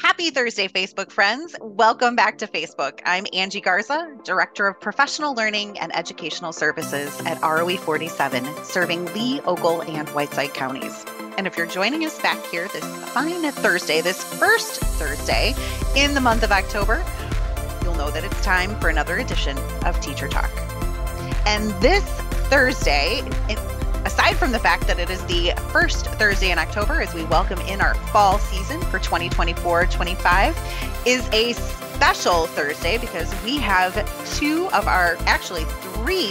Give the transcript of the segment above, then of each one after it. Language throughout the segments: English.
Happy Thursday, Facebook friends. Welcome back to Facebook. I'm Angie Garza, Director of Professional Learning and Educational Services at ROE 47, serving Lee, Ogle, and Whiteside counties. And if you're joining us back here this fine Thursday, this first Thursday in the month of October, you'll know that it's time for another edition of Teacher Talk. And this Thursday, aside from the fact that it is the first Thursday in October as we welcome in our fall season for 2024-25, is a special Thursday because we have three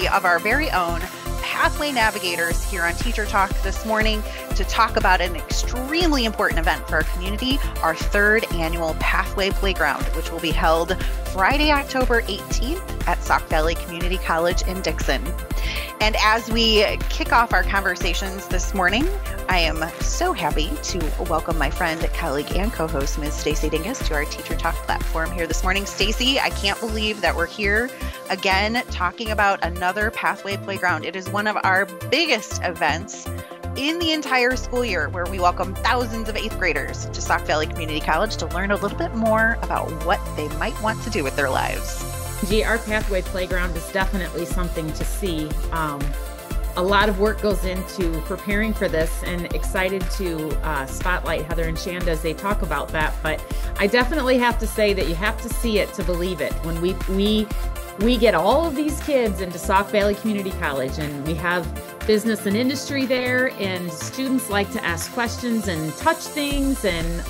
of our very own Pathway Navigators here on Teacher Talk this morning to talk about an extremely important event for our community, our third annual Pathway Playground, which will be held Friday, October 18th at Sauk Valley Community College in Dixon. And as we kick off our conversations this morning, I am so happy to welcome my friend, colleague, and co-host, Ms. Stacy Dingus, to our Teacher Talk platform here this morning. Stacy, I can't believe that we're here again talking about another Pathway Playground. It is one of our biggest events in the entire school year, where we welcome thousands of eighth graders to Sauk Valley Community College to learn a little bit more about what they might want to do with their lives. Gee, our Pathway Playground is definitely something to see. A lot of work goes into preparing for this, and excited to spotlight Heather and Shanda as they talk about that. But I definitely have to say that you have to see it to believe it. When we get all of these kids into Sauk Valley Community College, and we have business and industry there, and students like to ask questions and touch things and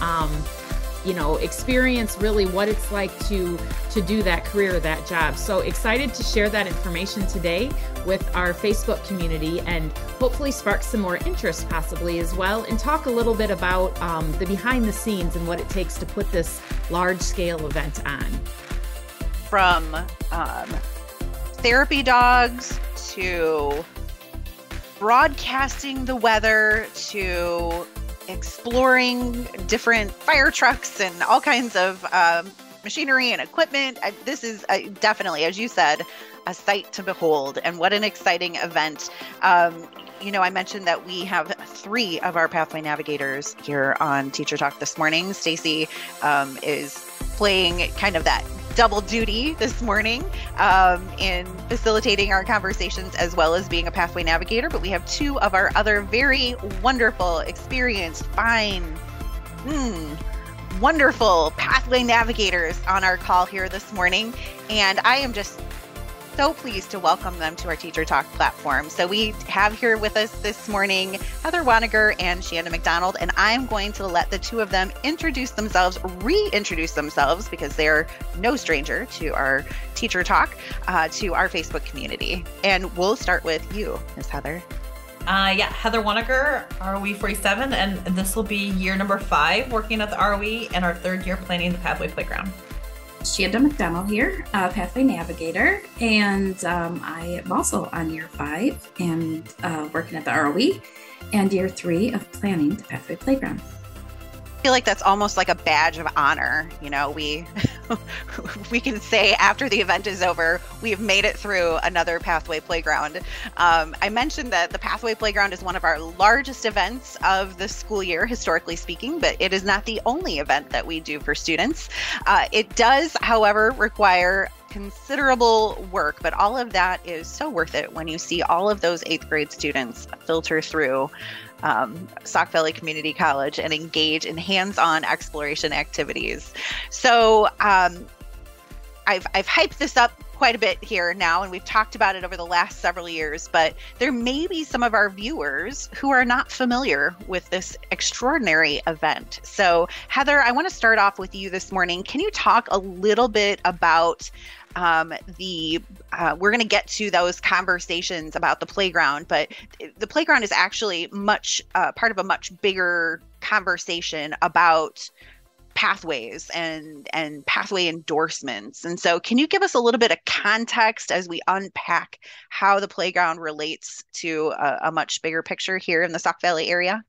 experience really what it's like to do that career, that job. So excited to share that information today with our Facebook community and hopefully spark some more interest possibly as well, and talk a little bit about the behind the scenes and what it takes to put this large scale event on. From therapy dogs to broadcasting the weather to exploring different fire trucks and all kinds of machinery and equipment. This is definitely, as you said, a sight to behold, and what an exciting event. I mentioned that we have three of our Pathway Navigators here on Teacher Talk this morning. Stacy is playing kind of that double duty this morning in facilitating our conversations as well as being a Pathway Navigator. But we have two of our other very wonderful, experienced, wonderful Pathway Navigators on our call here this morning. And I am just so pleased to welcome them to our Teacher Talk platform. So we have here with us this morning Heather Waniger and Shanda McDonald, and I'm going to let the two of them reintroduce themselves, because they're no stranger to our Teacher Talk, to our Facebook community. And we'll start with you, Ms. Heather. Heather Waniger, ROE 47, and this will be year number 5 working at the ROE, and our third year planning the Pathway Playground. Shanda McDonald here, Pathway Navigator, and I am also on year 5 and working at the ROE, and year 3 of planning the Pathway Playground. I feel like that's almost like a badge of honor. We can say after the event is over, we've made it through another Pathway Playground. I mentioned that the Pathway Playground is one of our largest events of the school year, historically speaking, but it is not the only event that we do for students. It does, however, require considerable work, but all of that is so worth it when you see all of those 8th grade students filter through Sauk Valley Community College and engage in hands-on exploration activities. So I've hyped this up quite a bit here now, and we've talked about it over the last several years, but there may be some of our viewers who are not familiar with this extraordinary event. So Heather, I want to start off with you this morning. Can you talk a little bit about we're going to get to those conversations about the playground, but the playground is actually much part of a much bigger conversation about pathways and pathway endorsements. And so can you give us a little bit of context as we unpack how the playground relates to a much bigger picture here in the Sauk Valley area?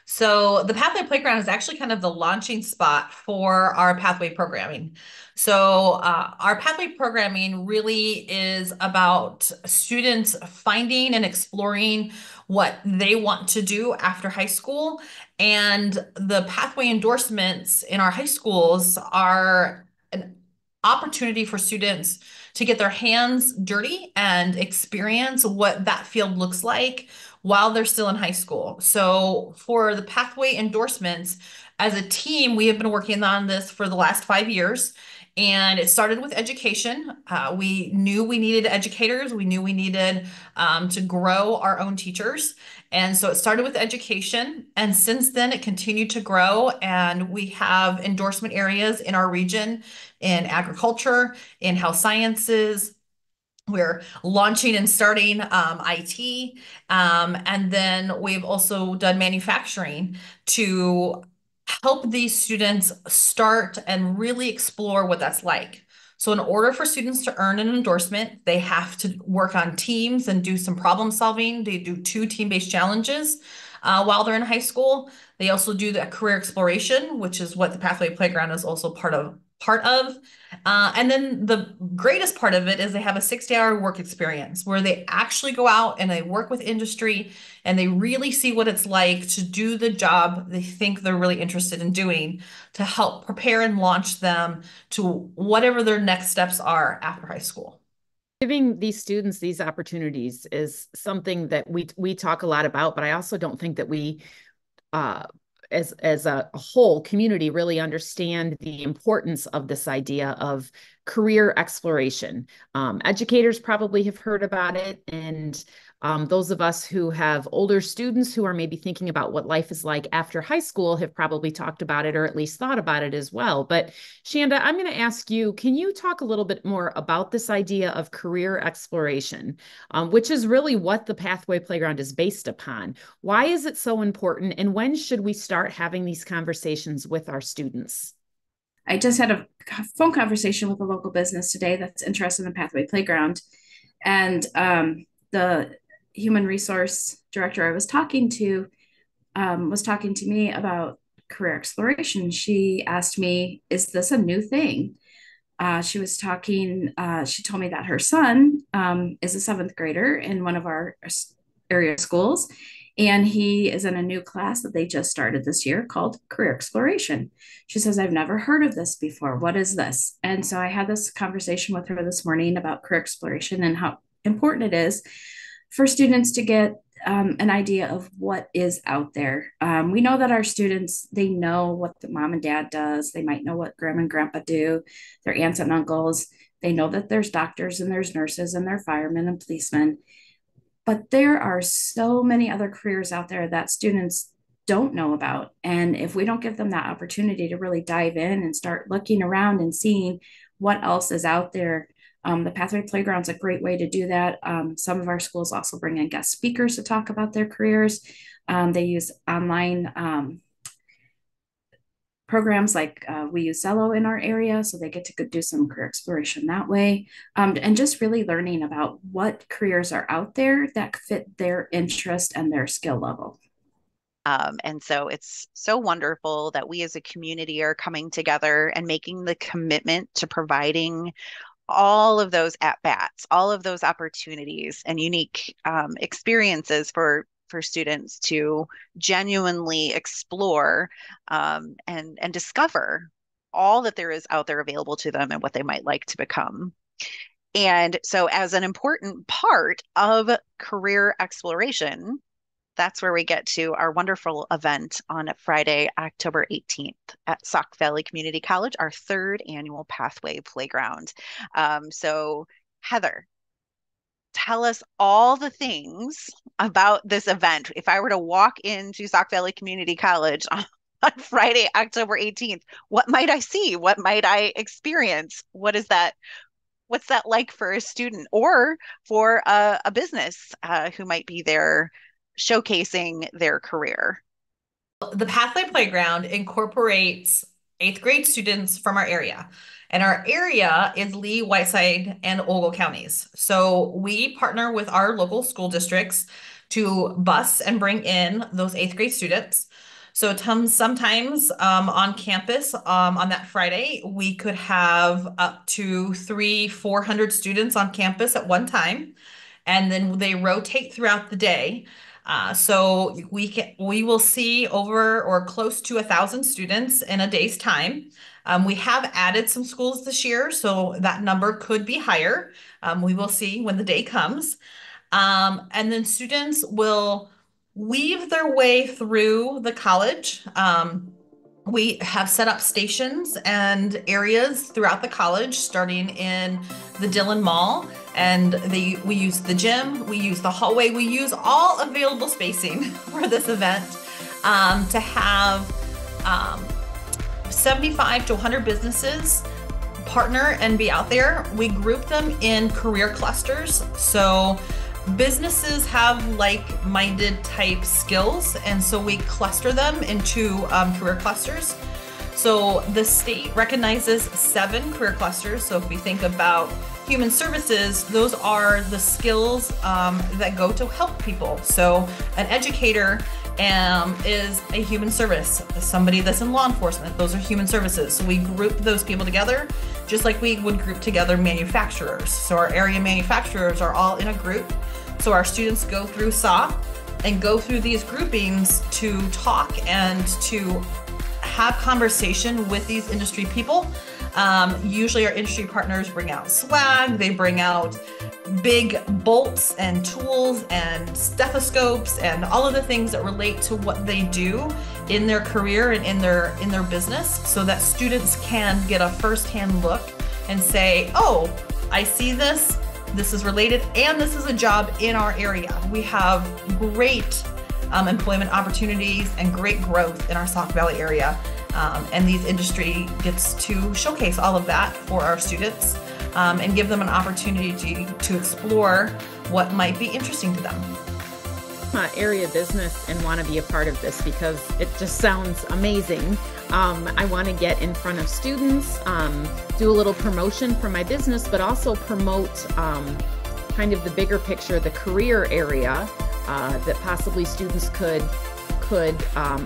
So the Pathway Playground is actually kind of the launching spot for our Pathway programming. So our Pathway programming really is about students finding and exploring what they want to do after high school. And the Pathway endorsements in our high schools are an opportunity for students to get their hands dirty and experience what that field looks like while they're still in high school. So for the Pathway endorsements, as a team, we have been working on this for the last 5 years. And it started with education. We knew we needed educators. We knew we needed to grow our own teachers. And so it started with education. And since then, it continued to grow. And we have endorsement areas in our region in agriculture, in health sciences. We're launching and starting IT. And then we've also done manufacturing to help these students start and really explore what that's like. So in order for students to earn an endorsement, they have to work on teams and do some problem solving. They do 2 team-based challenges while they're in high school. They also do the career exploration, which is what the Pathway Playground is also part of. And then the greatest part of it is they have a 60-hour work experience where they actually go out and they work with industry and they really see what it's like to do the job they think they're really interested in doing to help prepare and launch them to whatever their next steps are after high school. Giving these students these opportunities is something that we talk a lot about, but I also don't think that we as a whole community really understand the importance of this idea of career exploration. Educators probably have heard about it, and those of us who have older students who are maybe thinking about what life is like after high school have probably talked about it or at least thought about it as well. But Shanda, I'm going to ask you, can you talk a little bit more about this idea of career exploration, which is really what the Pathway Playground is based upon? Why is it so important, and when should we start having these conversations with our students? I just had a phone conversation with a local business today that's interested in Pathway Playground. And the human resource director I was talking to me about career exploration. She asked me, is this a new thing? She told me that her son is a 7th grader in one of our area schools. And he is in a new class that they just started this year called Career Exploration. She says, I've never heard of this before. What is this? And so I had this conversation with her this morning about career exploration and how important it is for students to get an idea of what is out there. We know that our students, they know what the mom and dad does. They might know what grandma and grandpa do, their aunts and uncles. They know that there's doctors and there's nurses and there's firemen and policemen. But there are so many other careers out there that students don't know about. And if we don't give them that opportunity to really dive in and start looking around and seeing what else is out there, the Pathway Playground is a great way to do that. Some of our schools also bring in guest speakers to talk about their careers. They use online programs like we use Zello in our area, so they get to do some career exploration that way. And just really learning about what careers are out there that fit their interest and their skill level. And so it's so wonderful that we as a community are coming together and making the commitment to providing all of those at-bats, all of those opportunities and unique experiences for students to genuinely explore and discover all that there is out there available to them and what they might like to become. And so as an important part of career exploration, that's where we get to our wonderful event on Friday, October 18th at Sauk Valley Community College, our 3rd annual Pathway Playground. So Heather, tell us all the things about this event. If I were to walk into Sauk Valley Community College on Friday, October 18th, what might I see? What might I experience? What's that like for a student or for a business who might be there showcasing their career? The Pathway Playground incorporates 8th grade students from our area. And our area is Lee, Whiteside, and Ogle counties. So we partner with our local school districts to bus and bring in those 8th grade students. So sometimes on campus on that Friday, we could have up to 300-400 students on campus at one time, and then they rotate throughout the day. So we will see over or close to 1,000 students in a day's time. We have added some schools this year, so that number could be higher. We will see when the day comes. And then students will weave their way through the college. We have set up stations and areas throughout the college, starting in the Dillon Mall, and we use the gym, we use the hallway, we use all available spacing for this event to have 75 to 100 businesses partner and be out there. We group them in career clusters. So businesses have like-minded type skills, and so we cluster them into career clusters. So the state recognizes 7 career clusters. So if we think about human services, those are the skills that go to help people. So an educator is a human service. Somebody that's in law enforcement, those are human services. So we group those people together, just like we would group together manufacturers. So our area manufacturers are all in a group. So our students go through SAW and go through these groupings to talk and to have conversation with these industry people. Usually our industry partners bring out swag, they bring out big bolts and tools and stethoscopes and all of the things that relate to what they do in their career and in their business, so that students can get a first-hand look and say, oh, I see this is related, and this is a job in our area. We have great employment opportunities and great growth in our Sauk Valley area. And these industry gets to showcase all of that for our students and give them an opportunity to explore what might be interesting to them. Area business and want to be a part of this because it just sounds amazing. I want to get in front of students, do a little promotion for my business, but also promote kind of the bigger picture, the career area that possibly students could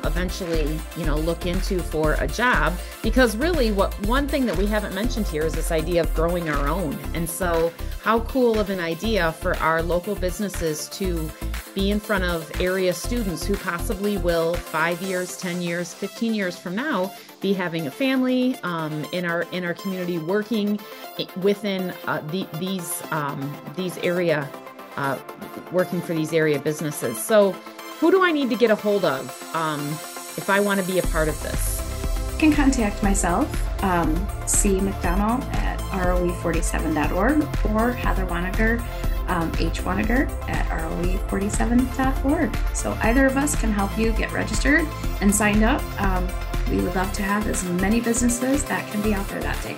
eventually, look into for a job. Because really one thing that we haven't mentioned here is this idea of growing our own. And so how cool of an idea for our local businesses to be in front of area students who possibly will 5 years, 10 years, 15 years from now be having a family in our community, working within these area working for these area businesses. So who do I need to get a hold of if I want to be a part of this? You can contact myself, C. McDonald at roe47.org, or Heather Waniger, H. Waniger at roe47.org. So either of us can help you get registered and signed up. We would love to have as many businesses that can be out there that day.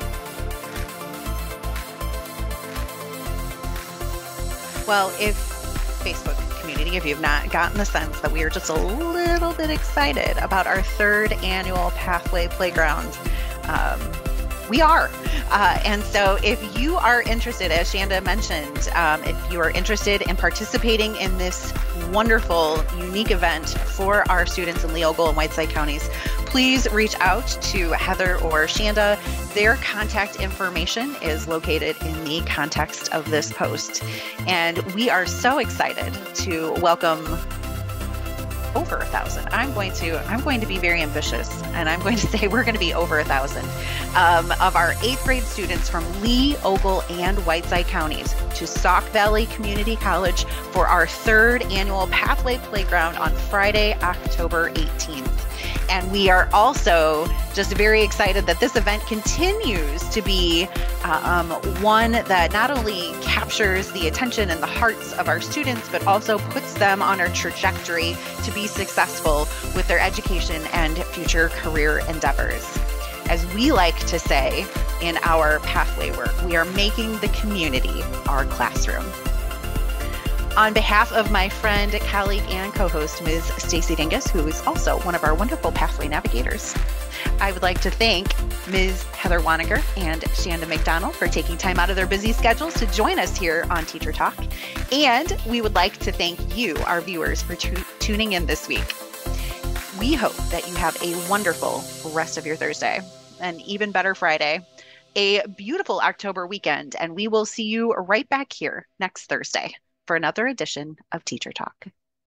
Well, if Facebook community, if you've not gotten the sense that we are just a little bit excited about our 3rd annual Pathway Playground, we are. And so if you are interested, as Shanda mentioned, if you are interested in participating in this wonderful, unique event for our students in Lee, Ogle, and Whiteside counties, please reach out to Heather or Shanda. Their contact information is located in the context of this post. And we are so excited to welcome over 1,000. I'm going to be very ambitious, and I'm going to say we're going to be over 1,000 of our 8th grade students from Lee, Ogle, and Whiteside counties to Sauk Valley Community College for our 3rd annual Pathway Playground on Friday, October 18th. And we are also just very excited that this event continues to be one that not only captures the attention and the hearts of our students, but also puts them on a trajectory to be successful with their education and future career endeavors. As we like to say in our Pathway work, we are making the community our classroom. On behalf of my friend, colleague, and co-host, Ms. Stacy Dingus, who is also one of our wonderful Pathway Navigators, I would like to thank Ms. Heather Waniger and Shanda McDonald for taking time out of their busy schedules to join us here on Teacher Talk. And we would like to thank you, our viewers, for tuning in this week. We hope that you have a wonderful rest of your Thursday, an even better Friday, a beautiful October weekend, and we will see you right back here next Thursday for another edition of Teacher Talk.